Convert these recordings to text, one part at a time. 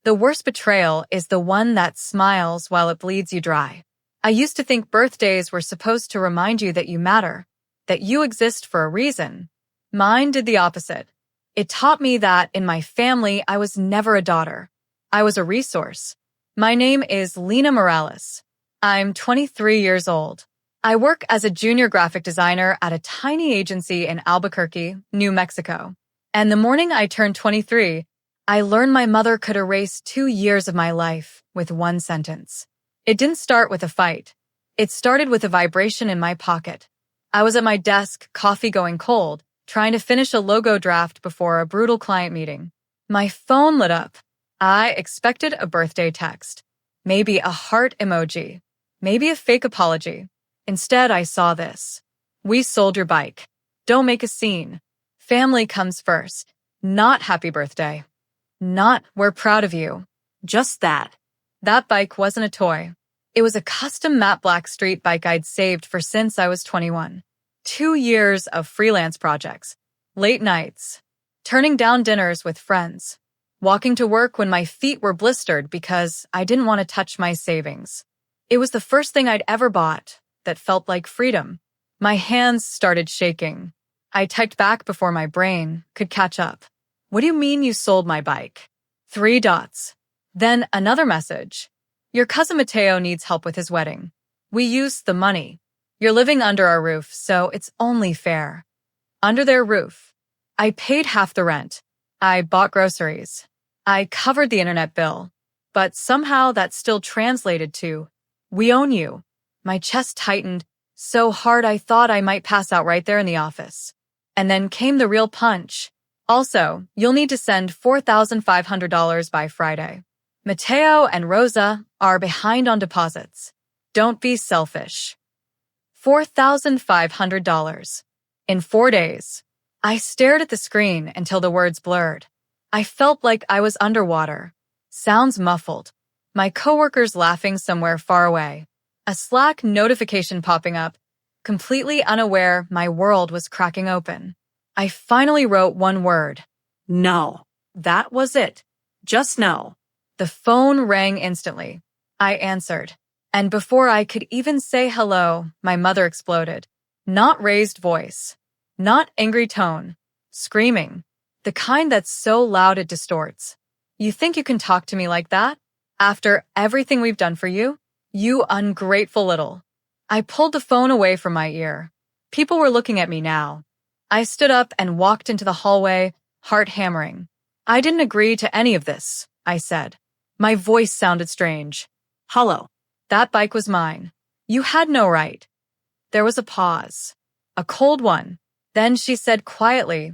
The worst betrayal is the one that smiles while it bleeds you dry. I used to think birthdays were supposed to remind you that you matter, that you exist for a reason. Mine did the opposite. It taught me that in my family, I was never a daughter. I was a resource. My name is Lena Morales. I'm 23 years old. I work as a junior graphic designer at a tiny agency in Albuquerque, New Mexico. And the morning I turned 23, I learned my mother could erase 2 years of my life with one sentence. It didn't start with a fight. It started with a vibration in my pocket. I was at my desk, coffee going cold, trying to finish a logo draft before a brutal client meeting. My phone lit up. I expected a birthday text, maybe a heart emoji, maybe a fake apology. Instead, I saw this. We sold your bike. Don't make a scene. Family comes first. Not happy birthday. Not we're proud of you. Just that. That bike wasn't a toy. It was a custom matte black street bike I'd saved for since I was 21. 2 years of freelance projects, late nights, turning down dinners with friends, walking to work when my feet were blistered because I didn't want to touch my savings. It was the first thing I'd ever bought that felt like freedom. My hands started shaking. I typed back before my brain could catch up. What do you mean you sold my bike? 3 dots. Then another message. Your cousin Mateo needs help with his wedding. We used the money. You're living under our roof, so it's only fair. Under their roof. I paid half the rent. I bought groceries. I covered the internet bill. But somehow that still translated to, we own you. My chest tightened so hard I thought I might pass out right there in the office. And then came the real punch. Also, you'll need to send $4,500 by Friday. Mateo and Rosa are behind on deposits. Don't be selfish. $4,500. In 4 days. I stared at the screen until the words blurred. I felt like I was underwater. Sounds muffled. My coworkers laughing somewhere far away. A Slack notification popping up. Completely unaware my world was cracking open. I finally wrote one word. No. That was it. Just no. The phone rang instantly. I answered. And before I could even say hello, my mother exploded. Not raised voice. Not angry tone. Screaming. The kind that's so loud it distorts. You think you can talk to me like that? After everything we've done for you? You ungrateful little. I pulled the phone away from my ear. People were looking at me now. I stood up and walked into the hallway, heart hammering. I didn't agree to any of this, I said. My voice sounded strange. Hello. That bike was mine. You had no right. There was a pause. A cold one. Then she said quietly,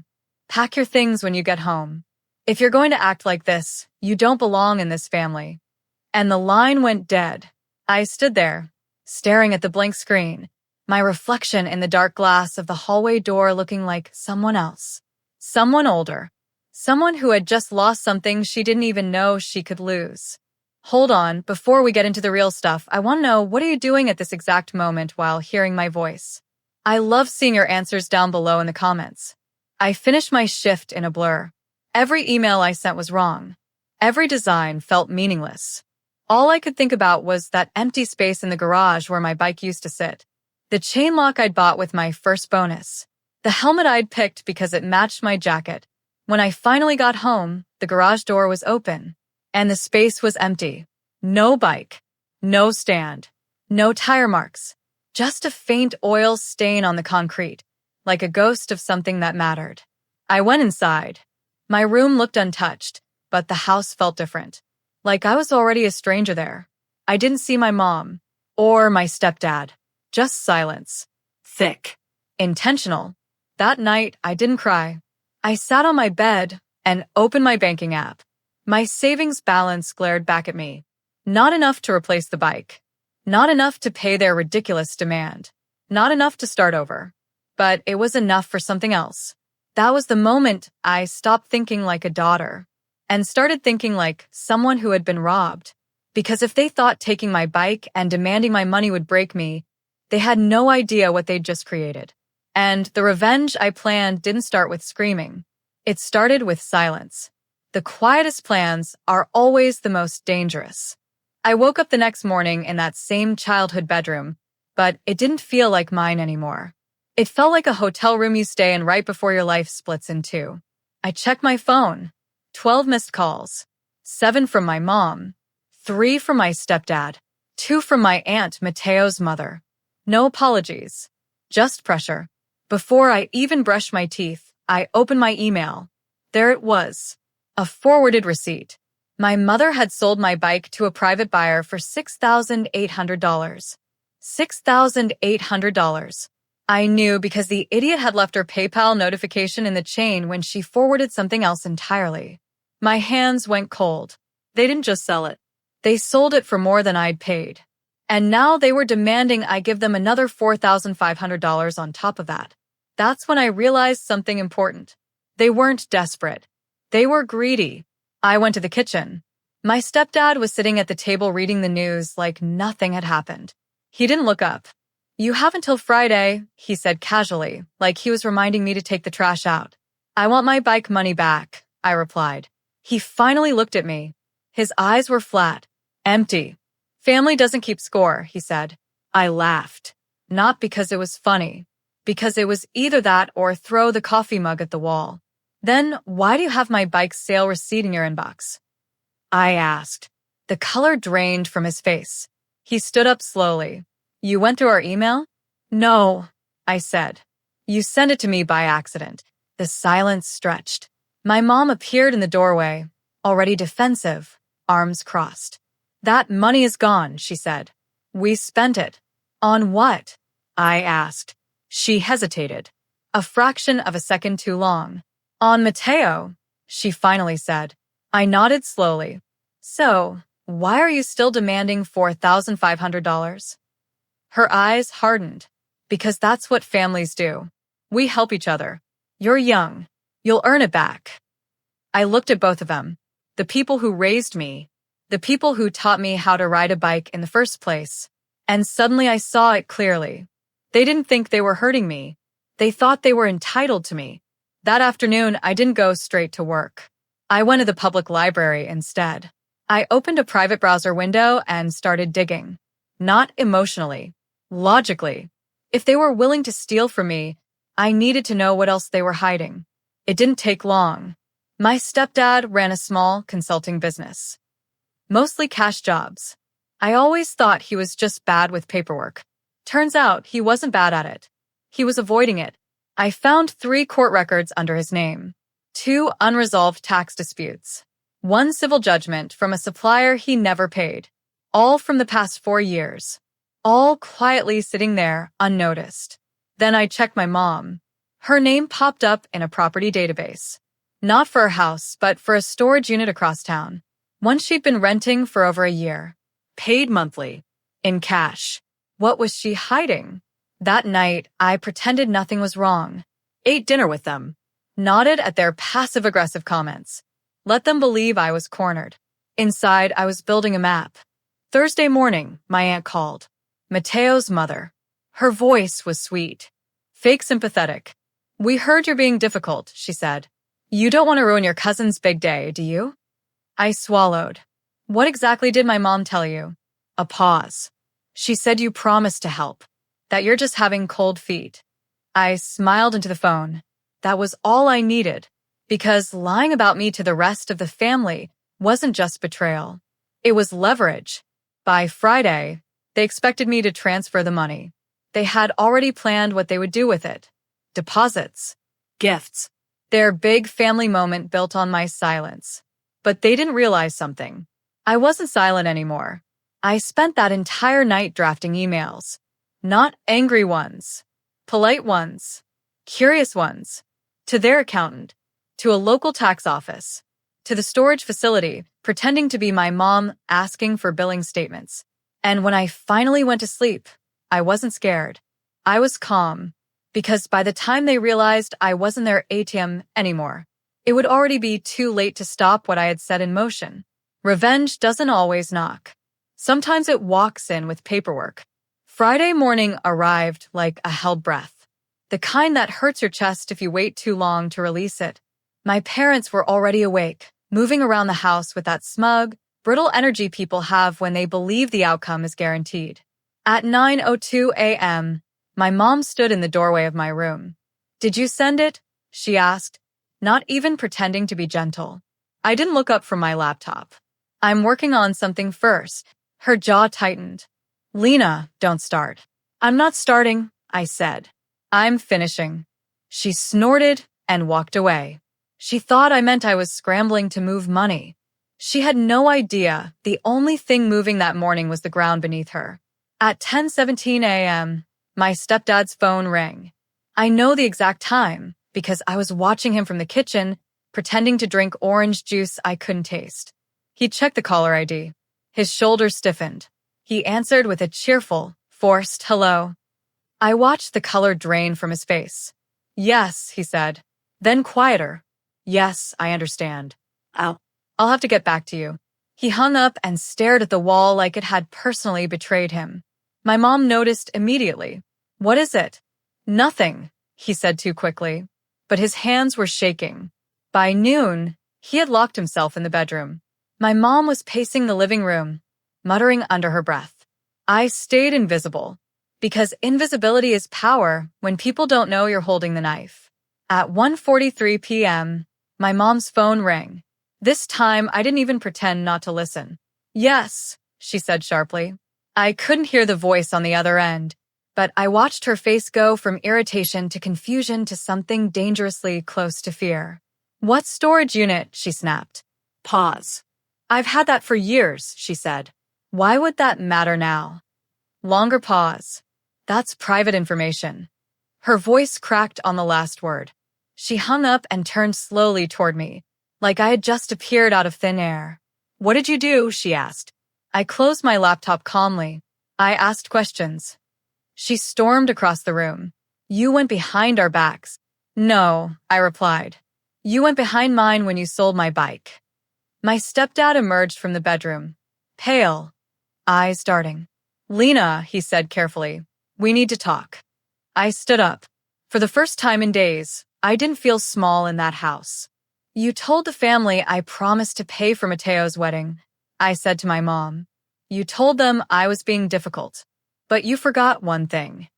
pack your things when you get home. If you're going to act like this, you don't belong in this family. And the line went dead. I stood there, staring at the blank screen, my reflection in the dark glass of the hallway door looking like someone else. Someone older. Someone who had just lost something she didn't even know she could lose. Hold on, before we get into the real stuff, I want to know, what are you doing at this exact moment while hearing my voice? I love seeing your answers down below in the comments. I finished my shift in a blur. Every email I sent was wrong. Every design felt meaningless. All I could think about was that empty space in the garage where my bike used to sit. The chain lock I'd bought with my first bonus. The helmet I'd picked because it matched my jacket. When I finally got home, the garage door was open. And the space was empty. No bike. No stand. No tire marks. Just a faint oil stain on the concrete, like a ghost of something that mattered. I went inside. My room looked untouched, but the house felt different. Like I was already a stranger there. I didn't see my mom. Or my stepdad. Just silence. Thick. Intentional. That night, I didn't cry. I sat on my bed and opened my banking app. My savings balance glared back at me. Not enough to replace the bike. Not enough to pay their ridiculous demand. Not enough to start over. But it was enough for something else. That was the moment I stopped thinking like a daughter and started thinking like someone who had been robbed. Because if they thought taking my bike and demanding my money would break me, they had no idea what they'd just created. And the revenge I planned didn't start with screaming. It started with silence. The quietest plans are always the most dangerous. I woke up the next morning in that same childhood bedroom, but it didn't feel like mine anymore. It felt like a hotel room you stay in right before your life splits in two. I checked my phone. 12 missed calls. 7 from my mom. 3 from my stepdad. 2 from my aunt Mateo's mother. No apologies. Just pressure. Before I even brushed my teeth, I opened my email. There it was. A forwarded receipt. My mother had sold my bike to a private buyer for $6,800. $6,800. I knew because the idiot had left her PayPal notification in the chain when she forwarded something else entirely. My hands went cold. They didn't just sell it. They sold it for more than I'd paid. And now they were demanding I give them another $4,500 on top of that. That's when I realized something important. They weren't desperate. They were greedy. I went to the kitchen. My stepdad was sitting at the table reading the news like nothing had happened. He didn't look up. "You have until Friday," he said casually, like he was reminding me to take the trash out. "I want my bike money back," I replied. He finally looked at me. His eyes were flat, empty. "Family doesn't keep score," he said. I laughed. Not because it was funny, because it was either that or throw the coffee mug at the wall. "Then why do you have my bike's sale receipt in your inbox?" I asked. The color drained from his face. He stood up slowly. "You went through our email?" "No," I said. "You sent it to me by accident." The silence stretched. My mom appeared in the doorway, already defensive, arms crossed. "That money is gone," she said. "We spent it." "On what?" I asked. She hesitated. A fraction of a second too long. "On Mateo," she finally said. I nodded slowly. "So, why are you still demanding $4,500? Her eyes hardened. "Because that's what families do. We help each other. You're young. You'll earn it back." I looked at both of them. The people who raised me. The people who taught me how to ride a bike in the first place. And suddenly I saw it clearly. They didn't think they were hurting me. They thought they were entitled to me. That afternoon, I didn't go straight to work. I went to the public library instead. I opened a private browser window and started digging. Not emotionally. Logically. If they were willing to steal from me, I needed to know what else they were hiding. It didn't take long. My stepdad ran a small consulting business. Mostly cash jobs. I always thought he was just bad with paperwork. Turns out he wasn't bad at it. He was avoiding it. I found 3 court records under his name. 2 unresolved tax disputes. 1 civil judgment from a supplier he never paid. All from the past 4 years. All quietly sitting there, unnoticed. Then I checked my mom. Her name popped up in a property database. Not for a house, but for a storage unit across town. One she'd been renting for over a year. Paid monthly. In cash. What was she hiding? That night, I pretended nothing was wrong. Ate dinner with them. Nodded at their passive-aggressive comments. Let them believe I was cornered. Inside, I was building a map. Thursday morning, my aunt called. Mateo's mother. Her voice was sweet. Fake sympathetic. "We heard you're being difficult," she said. "You don't want to ruin your cousin's big day, do you?" I swallowed. "What exactly did my mom tell you?" A pause. "She said you promised to help. That you're just having cold feet." I smiled into the phone. That was all I needed, because lying about me to the rest of the family wasn't just betrayal. It was leverage. By Friday, they expected me to transfer the money. They had already planned what they would do with it. Deposits. Gifts. Their big family moment built on my silence. But they didn't realize something. I wasn't silent anymore. I spent that entire night drafting emails. Not angry ones. Polite ones. Curious ones. To their accountant. To a local tax office. To the storage facility, pretending to be my mom asking for billing statements. And when I finally went to sleep, I wasn't scared. I was calm. Because by the time they realized I wasn't their ATM anymore, it would already be too late to stop what I had set in motion. Revenge doesn't always knock. Sometimes it walks in with paperwork. Friday morning arrived like a held breath. The kind that hurts your chest if you wait too long to release it. My parents were already awake, moving around the house with that smug, brittle energy people have when they believe the outcome is guaranteed. At 9:02 a.m., my mom stood in the doorway of my room. "Did you send it?" she asked, not even pretending to be gentle. I didn't look up from my laptop. "I'm working on something first." Her jaw tightened. "Lena, don't start." "I'm not starting," I said. "I'm finishing." She snorted and walked away. She thought I meant I was scrambling to move money. She had no idea the only thing moving that morning was the ground beneath her. At 10:17 a.m., my stepdad's phone rang. I know the exact time because I was watching him from the kitchen, pretending to drink orange juice I couldn't taste. He checked the caller ID. His shoulders stiffened. He answered with a cheerful, forced hello. I watched the color drain from his face. "Yes," he said. Then quieter. "Yes, I understand. I'll have to get back to you." He hung up and stared at the wall like it had personally betrayed him. My mom noticed immediately. "What is it?" "Nothing," he said too quickly. But his hands were shaking. By noon, he had locked himself in the bedroom. My mom was pacing the living room, muttering under her breath. I stayed invisible, because invisibility is power when people don't know you're holding the knife. At 1:43 p.m., my mom's phone rang. This time, I didn't even pretend not to listen. "Yes," she said sharply. I couldn't hear the voice on the other end, but I watched her face go from irritation to confusion to something dangerously close to fear. "What storage unit?" she snapped. Pause. "I've had that for years," she said. "Why would that matter now?" Longer pause. "That's private information." Her voice cracked on the last word. She hung up and turned slowly toward me, like I had just appeared out of thin air. "What did you do?" she asked. I closed my laptop calmly. I asked questions. She stormed across the room. "You went behind our backs." "No," I replied. "You went behind mine when you sold my bike." My stepdad emerged from the bedroom, pale, eyes darting. "Lena," he said carefully, "we need to talk." I stood up. For the first time in days, I didn't feel small in that house. "You told the family I promised to pay for Mateo's wedding," I said to my mom. "You told them I was being difficult. But you forgot one thing."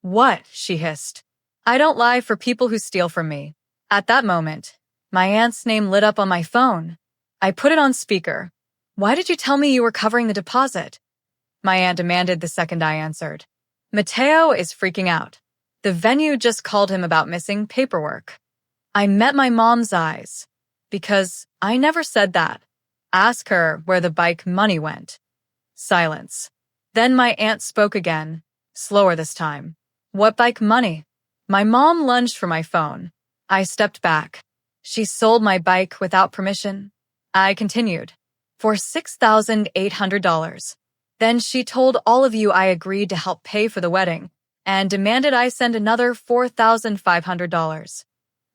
"What?" she hissed. "I don't lie for people who steal from me." At that moment, my aunt's name lit up on my phone. I put it on speaker. "Why did you tell me you were covering the deposit?" My aunt demanded the second I answered. "Mateo is freaking out. The venue just called him about missing paperwork." I met my mom's eyes. "Because I never said that. Ask her where the bike money went." Silence. Then my aunt spoke again, slower this time. "What bike money?" My mom lunged for my phone. I stepped back. "She sold my bike without permission." I continued. "For $6,800. Then she told all of you I agreed to help pay for the wedding and demanded I send another $4,500.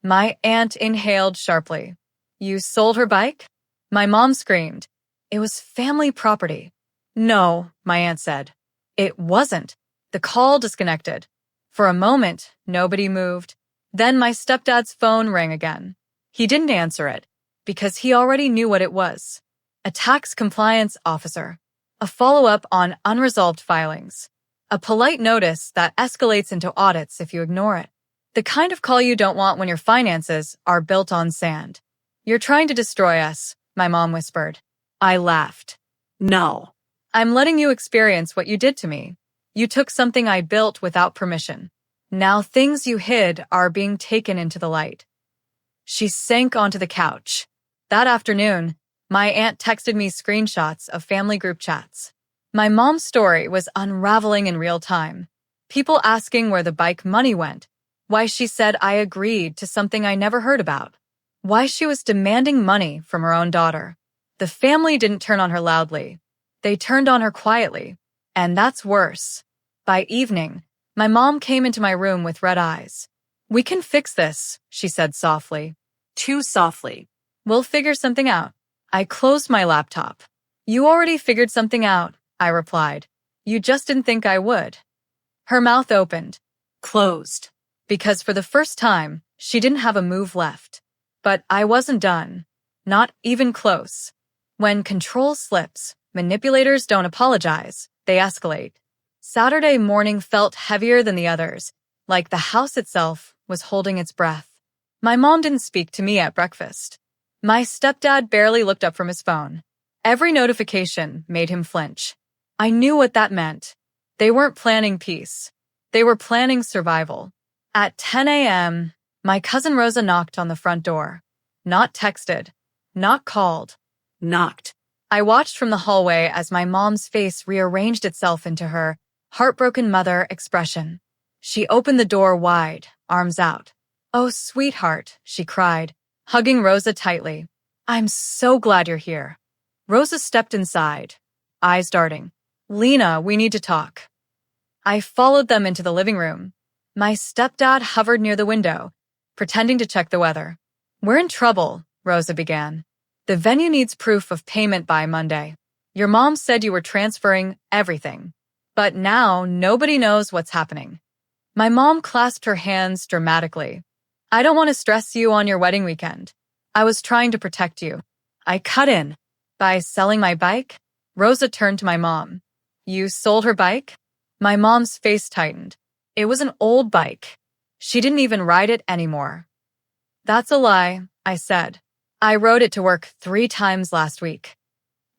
My aunt inhaled sharply. "You sold her bike?" My mom screamed. "It was family property." "No," my aunt said. "It wasn't." The call disconnected. For a moment, nobody moved. Then my stepdad's phone rang again. He didn't answer it, because he already knew what it was. A tax compliance officer. A follow-up on unresolved filings. A polite notice that escalates into audits if you ignore it. The kind of call you don't want when your finances are built on sand. "You're trying to destroy us," my mom whispered. I laughed. "No. I'm letting you experience what you did to me. You took something I built without permission. Now things you hid are being taken into the light." She sank onto the couch. That afternoon, my aunt texted me screenshots of family group chats. My mom's story was unraveling in real time. People asking where the bike money went, why she said I agreed to something I never heard about, why she was demanding money from her own daughter. The family didn't turn on her loudly. They turned on her quietly. And that's worse. By evening, my mom came into my room with red eyes. "We can fix this," she said softly. Too softly. "We'll figure something out." I closed my laptop. "You already figured something out," I replied. "You just didn't think I would." Her mouth opened. Closed. Because for the first time, she didn't have a move left. But I wasn't done. Not even close. When control slips, manipulators don't apologize, they escalate. Saturday morning felt heavier than the others, like the house itself was holding its breath. My mom didn't speak to me at breakfast. My stepdad barely looked up from his phone. Every notification made him flinch. I knew what that meant. They weren't planning peace. They were planning survival. At 10 a.m., my cousin Rosa knocked on the front door. Not texted. Not called. Knocked. I watched from the hallway as my mom's face rearranged itself into her heartbroken mother expression. She opened the door wide, arms out. "Oh, sweetheart," she cried, hugging Rosa tightly. "I'm so glad you're here." Rosa stepped inside, eyes darting. "Lena, we need to talk." I followed them into the living room. My stepdad hovered near the window, pretending to check the weather. "We're in trouble," Rosa began. "The venue needs proof of payment by Monday. Your mom said you were transferring everything. But now nobody knows what's happening." My mom clasped her hands dramatically. "I don't want to stress you on your wedding weekend. I was trying to protect you." I cut in. "By selling my bike?" Rosa turned to my mom. "You sold her bike?" My mom's face tightened. It was an old bike. She didn't even ride it anymore. "That's a lie," I said. "I rode it to work 3 times last week."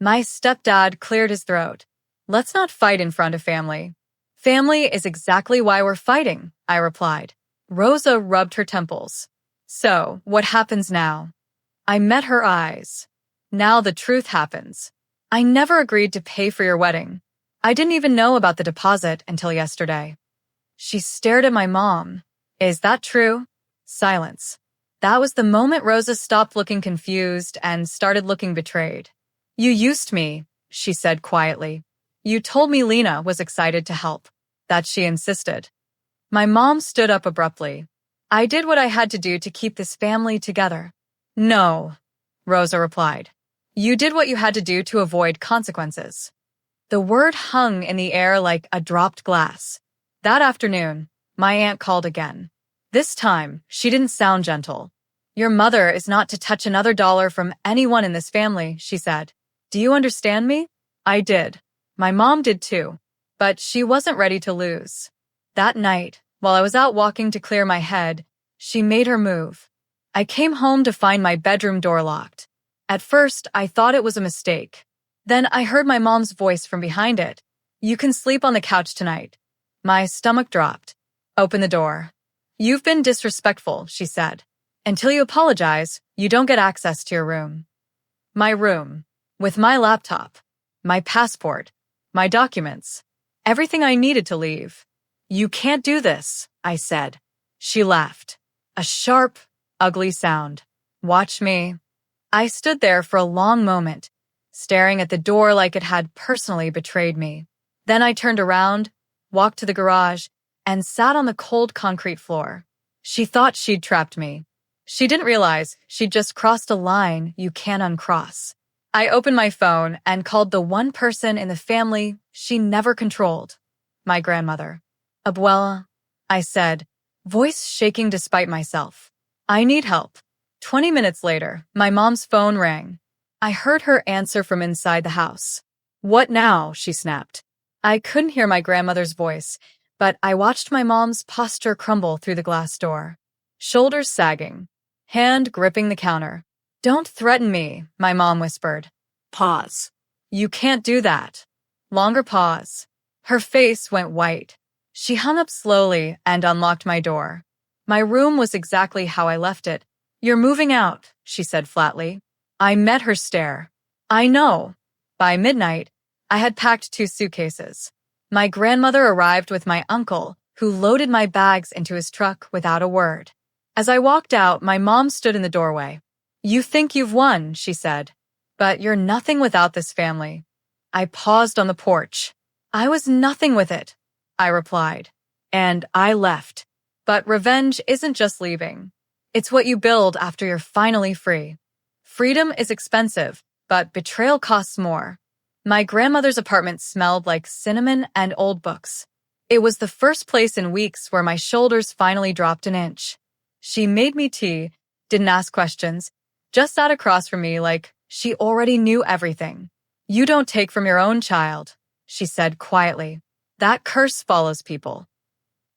My stepdad cleared his throat. "Let's not fight in front of family." "Family is exactly why we're fighting," I replied. Rosa rubbed her temples. "So, what happens now?" I met her eyes. "Now the truth happens. I never agreed to pay for your wedding. I didn't even know about the deposit until yesterday." She stared at my mom. "Is that true?" Silence. That was the moment Rosa stopped looking confused and started looking betrayed. "You used me," she said quietly. "You told me Lena was excited to help, that she insisted." My mom stood up abruptly. "I did what I had to do to keep this family together." "No," Rosa replied. "You did what you had to do to avoid consequences." The word hung in the air like a dropped glass. That afternoon, my aunt called again. This time, she didn't sound gentle. "Your mother is not to touch another dollar from anyone in this family," she said. "Do you understand me?" I did. My mom did too. But she wasn't ready to lose. That night, while I was out walking to clear my head, she made her move. I came home to find my bedroom door locked. At first, I thought it was a mistake. Then I heard my mom's voice from behind it. "You can sleep on the couch tonight." My stomach dropped. "Open the door." "You've been disrespectful," she said. "Until you apologize, you don't get access to your room." My room. With my laptop. My passport. My documents. Everything I needed to leave. "You can't do this," I said. She laughed. A sharp, ugly sound. "Watch me." I stood there for a long moment, staring at the door like it had personally betrayed me. Then I turned around, walked to the garage, and sat on the cold concrete floor. She thought she'd trapped me. She didn't realize she'd just crossed a line you can't uncross. I opened my phone and called the one person in the family she never controlled. My grandmother. "Abuela," I said, voice shaking despite myself. "I need help." 20 minutes later, my mom's phone rang. I heard her answer from inside the house. "What now?" she snapped. I couldn't hear my grandmother's voice, but I watched my mom's posture crumble through the glass door. Shoulders sagging, hand gripping the counter. "Don't threaten me," my mom whispered. Pause. "You can't do that." Longer pause. Her face went white. She hung up slowly and unlocked my door. My room was exactly how I left it. "You're moving out," she said flatly. I met her stare. "I know." By midnight, I had packed 2 suitcases. My grandmother arrived with my uncle, who loaded my bags into his truck without a word. As I walked out, my mom stood in the doorway. "You think you've won," she said, "but you're nothing without this family." I paused on the porch. "I was nothing with it," I replied, and I left. But revenge isn't just leaving. It's what you build after you're finally free. Freedom is expensive, but betrayal costs more. My grandmother's apartment smelled like cinnamon and old books. It was the first place in weeks where my shoulders finally dropped an inch. She made me tea, didn't ask questions, just sat across from me like she already knew everything. "You don't take from your own child," she said quietly. "That curse follows people."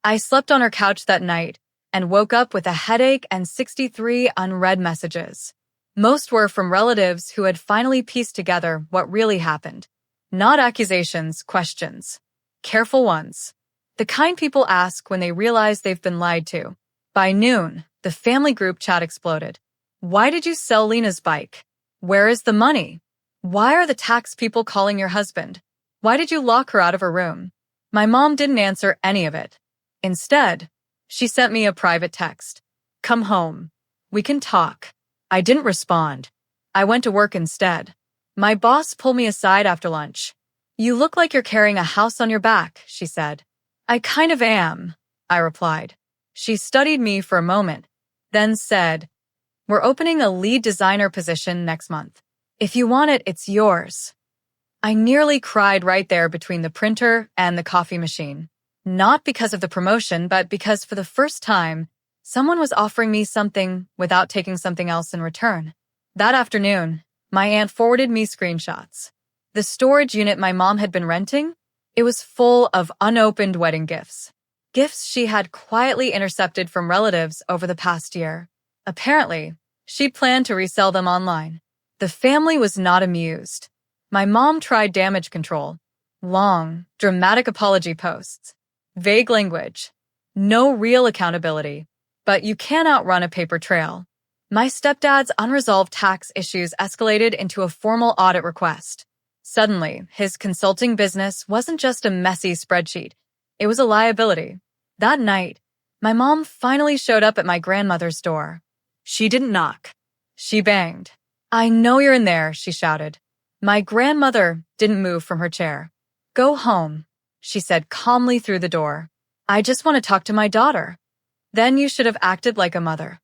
I slept on her couch that night and woke up with a headache and 63 unread messages. Most were from relatives who had finally pieced together what really happened. Not accusations, questions. Careful ones. The kind people ask when they realize they've been lied to. By noon, the family group chat exploded. "Why did you sell Lena's bike? Where is the money? Why are the tax people calling your husband? Why did you lock her out of her room?" My mom didn't answer any of it. Instead, she sent me a private text. "Come home. We can talk." I didn't respond. I went to work instead. My boss pulled me aside after lunch. "You look like you're carrying a house on your back," she said. "I kind of am," I replied. She studied me for a moment, then said, "We're opening a lead designer position next month. If you want it, it's yours." I nearly cried right there between the printer and the coffee machine. Not because of the promotion, but because for the first time, someone was offering me something without taking something else in return. That afternoon, my aunt forwarded me screenshots. The storage unit my mom had been renting, it was full of unopened wedding gifts. Gifts she had quietly intercepted from relatives over the past year. Apparently, she planned to resell them online. The family was not amused. My mom tried damage control. Long, dramatic apology posts. Vague language. No real accountability. But you can't outrun a paper trail. My stepdad's unresolved tax issues escalated into a formal audit request. Suddenly, his consulting business wasn't just a messy spreadsheet. It was a liability. That night, my mom finally showed up at my grandmother's door. She didn't knock. She banged. "I know you're in there," she shouted. My grandmother didn't move from her chair. "Go home," she said calmly through the door. "I just want to talk to my daughter." "Then you should have acted like a mother."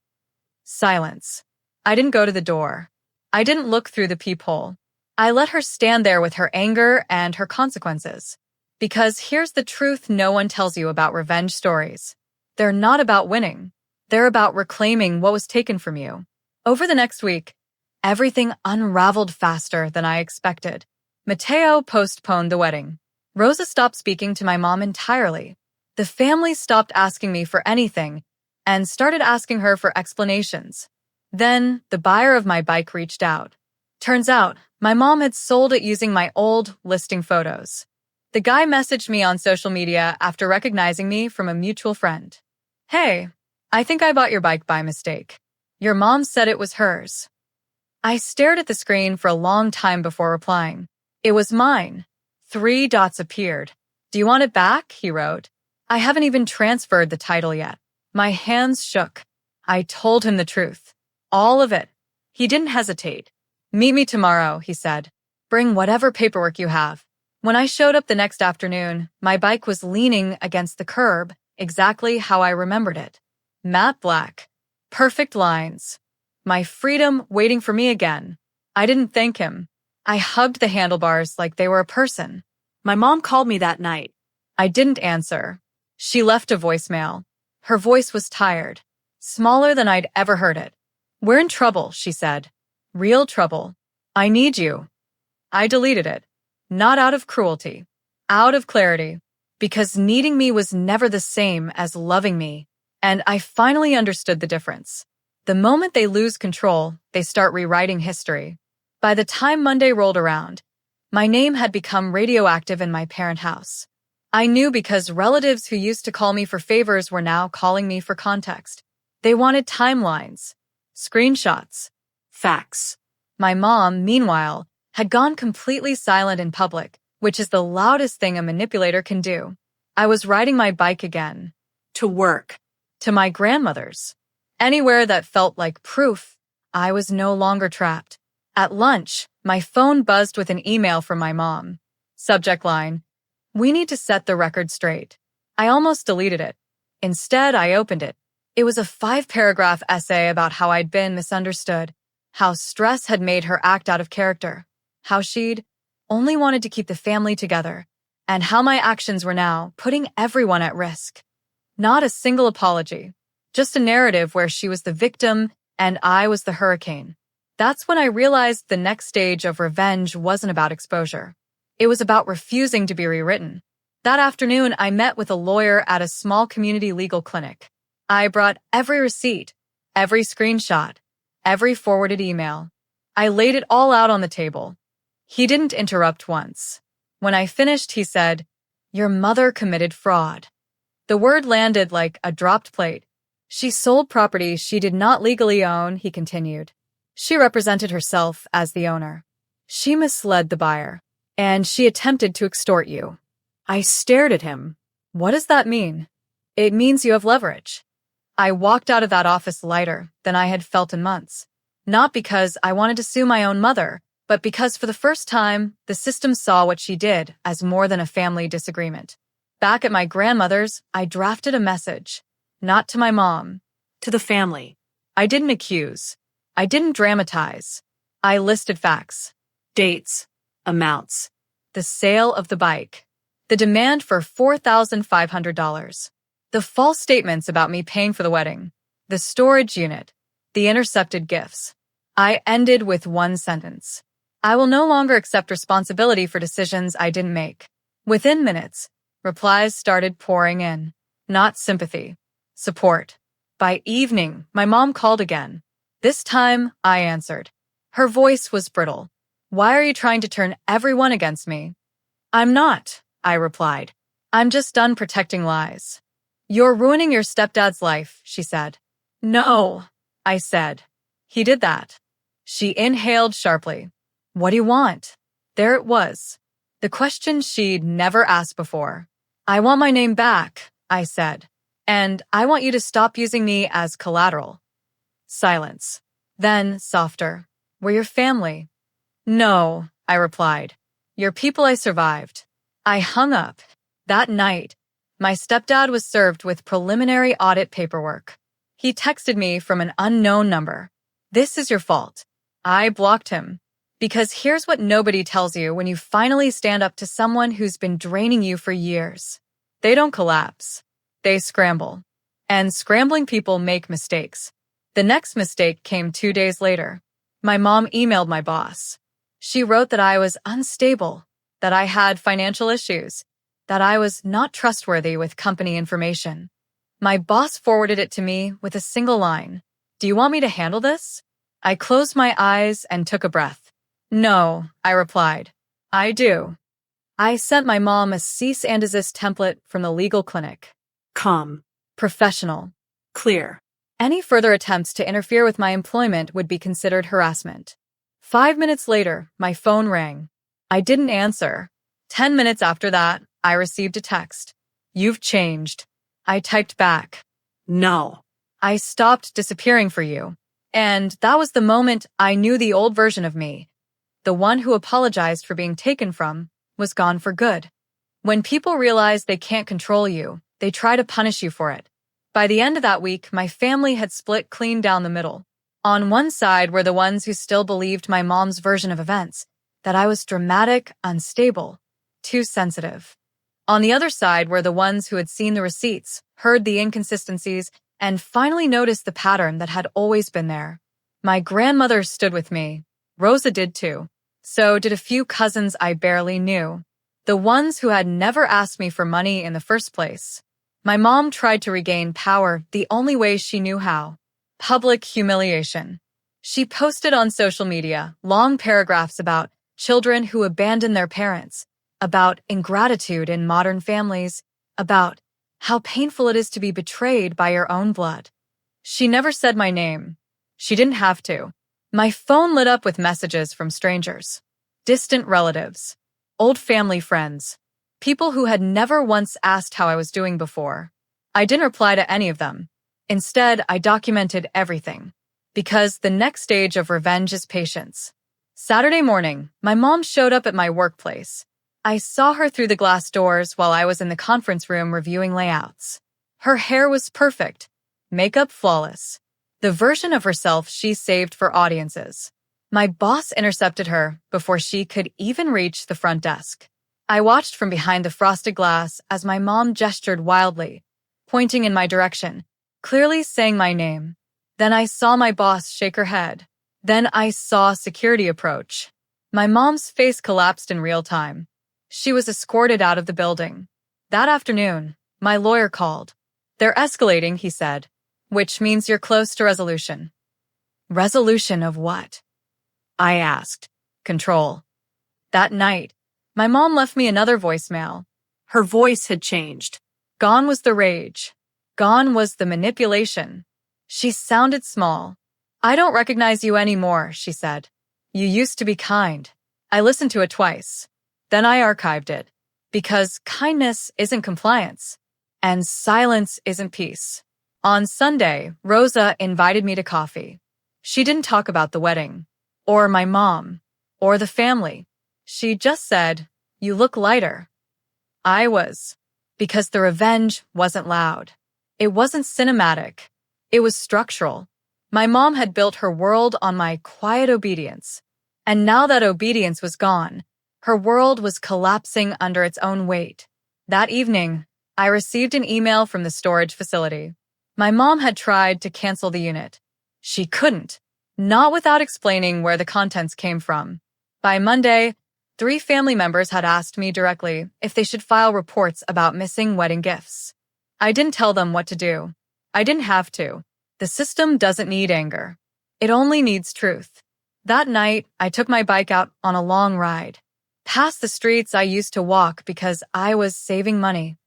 Silence. I didn't go to the door. I didn't look through the peephole. I let her stand there with her anger and her consequences. Because here's the truth no one tells you about revenge stories. They're not about winning. They're about reclaiming what was taken from you. Over the next week, everything unraveled faster than I expected. Mateo postponed the wedding. Rosa stopped speaking to my mom entirely. The family stopped asking me for anything and started asking her for explanations. Then, the buyer of my bike reached out. Turns out, my mom had sold it using my old listing photos. The guy messaged me on social media after recognizing me from a mutual friend. "Hey, I think I bought your bike by mistake. Your mom said it was hers." I stared at the screen for a long time before replying. It was mine. 3 dots appeared. "Do you want it back?" he wrote. I haven't even transferred the title yet. My hands shook. I told him the truth. All of it. He didn't hesitate. "Meet me tomorrow," he said. "Bring whatever paperwork you have." When I showed up the next afternoon, my bike was leaning against the curb, exactly how I remembered it. Matte black. Perfect lines. My freedom waiting for me again. I didn't thank him. I hugged the handlebars like they were a person. My mom called me that night. I didn't answer. She left a voicemail. Her voice was tired, smaller than I'd ever heard it. "We're in trouble," she said. "Real trouble. I need you." I deleted it. Not out of cruelty. Out of clarity. Because needing me was never the same as loving me. And I finally understood the difference. The moment they lose control, they start rewriting history. By the time Monday rolled around, my name had become radioactive in my parent house. I knew because relatives who used to call me for favors were now calling me for context. They wanted timelines, screenshots, facts. My mom, meanwhile, had gone completely silent in public, which is the loudest thing a manipulator can do. I was riding my bike again. To work. To my grandmother's. Anywhere that felt like proof, I was no longer trapped. At lunch, my phone buzzed with an email from my mom. Subject line: "We need to set the record straight." I almost deleted it. Instead, I opened it. It was a 5-paragraph essay about how I'd been misunderstood, how stress had made her act out of character, how she'd only wanted to keep the family together, and how my actions were now putting everyone at risk. Not a single apology, just a narrative where she was the victim and I was the hurricane. That's when I realized the next stage of revenge wasn't about exposure. It was about refusing to be rewritten. That afternoon, I met with a lawyer at a small community legal clinic. I brought every receipt, every screenshot, every forwarded email. I laid it all out on the table. He didn't interrupt once. When I finished, he said, "Your mother committed fraud." The word landed like a dropped plate. She sold property she did not legally own, he continued. She represented herself as the owner. She misled the buyer, and she attempted to extort you. I stared at him. What does that mean? It means you have leverage. I walked out of that office lighter than I had felt in months. Not because I wanted to sue my own mother, but because for the first time, the system saw what she did as more than a family disagreement. Back at my grandmother's, I drafted a message. Not to my mom, to the family. I didn't accuse. I didn't dramatize. I listed facts, dates, amounts, the sale of the bike, the demand for $4,500, the false statements about me paying for the wedding, the storage unit, the intercepted gifts. I ended with one sentence. I will no longer accept responsibility for decisions I didn't make. Within minutes, replies started pouring in. Not sympathy, support. By evening, my mom called again. This time, I answered. Her voice was brittle. Why are you trying to turn everyone against me? I'm not, I replied. I'm just done protecting lies. You're ruining your stepdad's life, she said. No, I said. He did that. She inhaled sharply. What do you want? There it was. The question she'd never asked before. I want my name back, I said. And I want you to stop using me as collateral. Silence. Then, softer. We're your family. No, I replied. You're people I survived. I hung up. That night, my stepdad was served with preliminary audit paperwork. He texted me from an unknown number. This is your fault. I blocked him. Because here's what nobody tells you when you finally stand up to someone who's been draining you for years. They don't collapse. They scramble. And scrambling people make mistakes. The next mistake came 2 days later. My mom emailed my boss. She wrote that I was unstable, that I had financial issues, that I was not trustworthy with company information. My boss forwarded it to me with a single line. Do you want me to handle this? I closed my eyes and took a breath. No, I replied. I do. I sent my mom a cease and desist template from the legal clinic. Calm. Professional. Clear. Any further attempts to interfere with my employment would be considered harassment. 5 minutes later, my phone rang. I didn't answer. 10 minutes after that, I received a text. You've changed. I typed back. No. I stopped disappearing for you. And that was the moment I knew the old version of me, the one who apologized for being taken from, was gone for good. When people realize they can't control you, they try to punish you for it. By the end of that week, my family had split clean down the middle. On one side were the ones who still believed my mom's version of events, that I was dramatic, unstable, too sensitive. On the other side were the ones who had seen the receipts, heard the inconsistencies, and finally noticed the pattern that had always been there. My grandmother stood with me. Rosa did too. So did a few cousins I barely knew. The ones who had never asked me for money in the first place. My mom tried to regain power the only way she knew how. Public humiliation. She posted on social media long paragraphs about children who abandon their parents, about ingratitude in modern families, about how painful it is to be betrayed by your own blood. She never said my name. She didn't have to. My phone lit up with messages from strangers, distant relatives, old family friends, people who had never once asked how I was doing before. I didn't reply to any of them. Instead, I documented everything, because the next stage of revenge is patience. Saturday morning, my mom showed up at my workplace. I saw her through the glass doors while I was in the conference room reviewing layouts. Her hair was perfect, makeup flawless, the version of herself she saved for audiences. My boss intercepted her before she could even reach the front desk. I watched from behind the frosted glass as my mom gestured wildly, pointing in my direction, clearly saying my name. Then I saw my boss shake her head. Then I saw security approach. My mom's face collapsed in real time. She was escorted out of the building. That afternoon, my lawyer called. They're escalating, he said, which means you're close to resolution. Resolution of what? I asked. Control. That night, my mom left me another voicemail. Her voice had changed. Gone was the rage. Gone was the manipulation. She sounded small. I don't recognize you anymore, she said. You used to be kind. I listened to it twice. Then I archived it. Because kindness isn't compliance. And silence isn't peace. On Sunday, Rosa invited me to coffee. She didn't talk about the wedding, or my mom, or the family. She just said, "You look lighter." I was, because the revenge wasn't loud. It wasn't cinematic. It was structural. My mom had built her world on my quiet obedience. And now that obedience was gone, her world was collapsing under its own weight. That evening, I received an email from the storage facility. My mom had tried to cancel the unit. She couldn't, not without explaining where the contents came from. By Monday, 3 family members had asked me directly if they should file reports about missing wedding gifts. I didn't tell them what to do. I didn't have to. The system doesn't need anger. It only needs truth. That night, I took my bike out on a long ride. Past the streets I used to walk because I was saving money.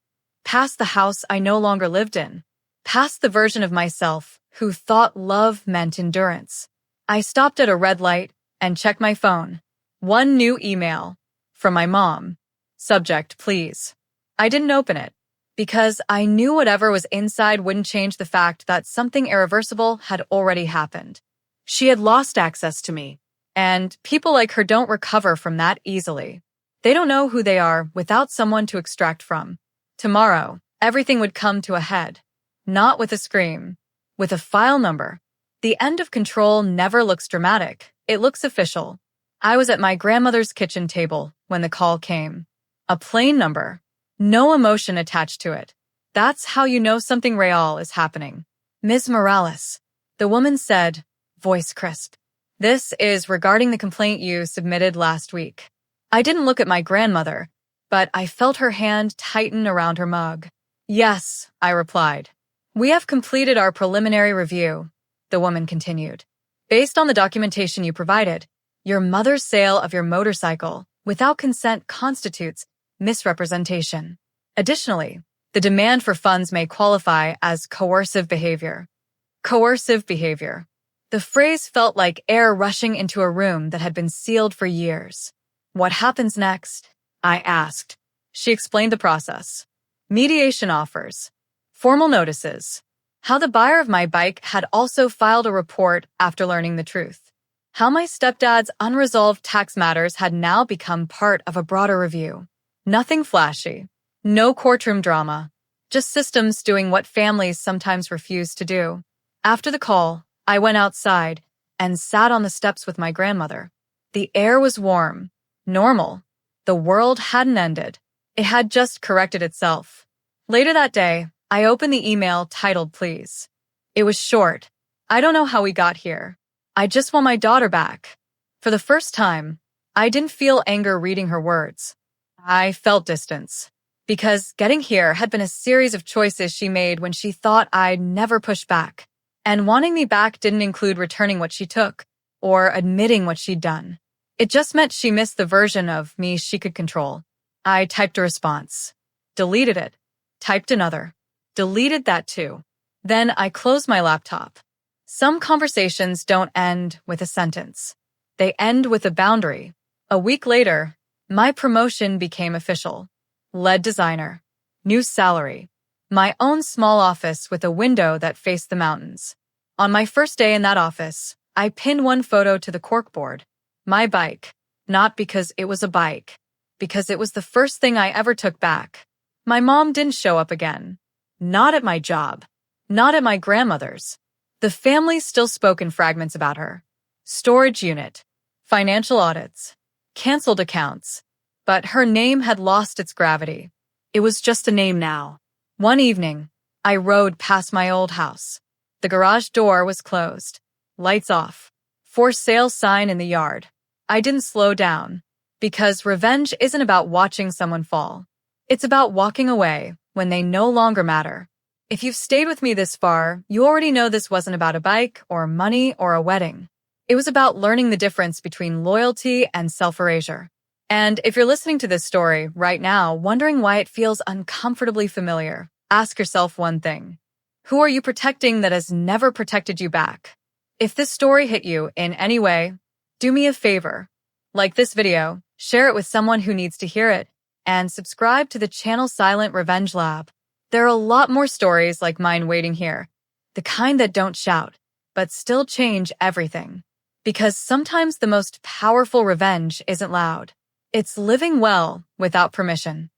Past the house I no longer lived in. Past the version of myself who thought love meant endurance. I stopped at a red light and checked my phone. One new email. From my mom. Subject, please. I didn't open it because I knew whatever was inside wouldn't change the fact that something irreversible had already happened. She had lost access to me, and people like her don't recover from that easily. They don't know who they are without someone to extract from. Tomorrow, everything would come to a head. Not with a scream, with a file number. The end of control never looks dramatic. It looks official. I was at my grandmother's kitchen table when the call came. A plain number. No emotion attached to it. That's how you know something real is happening. Ms. Morales, the woman said, voice crisp. This is regarding the complaint you submitted last week. I didn't look at my grandmother, but I felt her hand tighten around her mug. Yes, I replied. We have completed our preliminary review, the woman continued. Based on the documentation you provided, your mother's sale of your motorcycle without consent constitutes misrepresentation. Additionally, the demand for funds may qualify as coercive behavior. Coercive behavior. The phrase felt like air rushing into a room that had been sealed for years. What happens next? I asked. She explained the process. Mediation offers. Formal notices. How the buyer of my bike had also filed a report after learning the truth. How my stepdad's unresolved tax matters had now become part of a broader review. Nothing flashy. No courtroom drama. Just systems doing what families sometimes refuse to do. After the call, I went outside and sat on the steps with my grandmother. The air was warm. Normal. The world hadn't ended. It had just corrected itself. Later that day, I opened the email titled Please. It was short. I don't know how we got here. I just want my daughter back. For the first time, I didn't feel anger reading her words. I felt distance. Because getting here had been a series of choices she made when she thought I'd never push back. And wanting me back didn't include returning what she took, or admitting what she'd done. It just meant she missed the version of me she could control. I typed a response. Deleted it. Typed another. Deleted that too. Then I closed my laptop. Some conversations don't end with a sentence. They end with a boundary. A week later, my promotion became official. Lead designer. New salary. My own small office with a window that faced the mountains. On my first day in that office, I pinned one photo to the corkboard. My bike. Not because it was a bike. Because it was the first thing I ever took back. My mom didn't show up again. Not at my job. Not at my grandmother's. The family still spoke in fragments about her. Storage unit. Financial audits. Canceled accounts. But her name had lost its gravity. It was just a name now. One evening, I rode past my old house. The garage door was closed. Lights off. For sale sign in the yard. I didn't slow down. Because revenge isn't about watching someone fall. It's about walking away when they no longer matter. If you've stayed with me this far, you already know this wasn't about a bike or money or a wedding. It was about learning the difference between loyalty and self-erasure. And if you're listening to this story right now, wondering why it feels uncomfortably familiar, ask yourself one thing. Who are you protecting that has never protected you back? If this story hit you in any way, do me a favor. Like this video, share it with someone who needs to hear it, and subscribe to the channel Silent Revenge Lab. There are a lot more stories like mine waiting here, the kind that don't shout, but still change everything. Because sometimes the most powerful revenge isn't loud. It's living well without permission.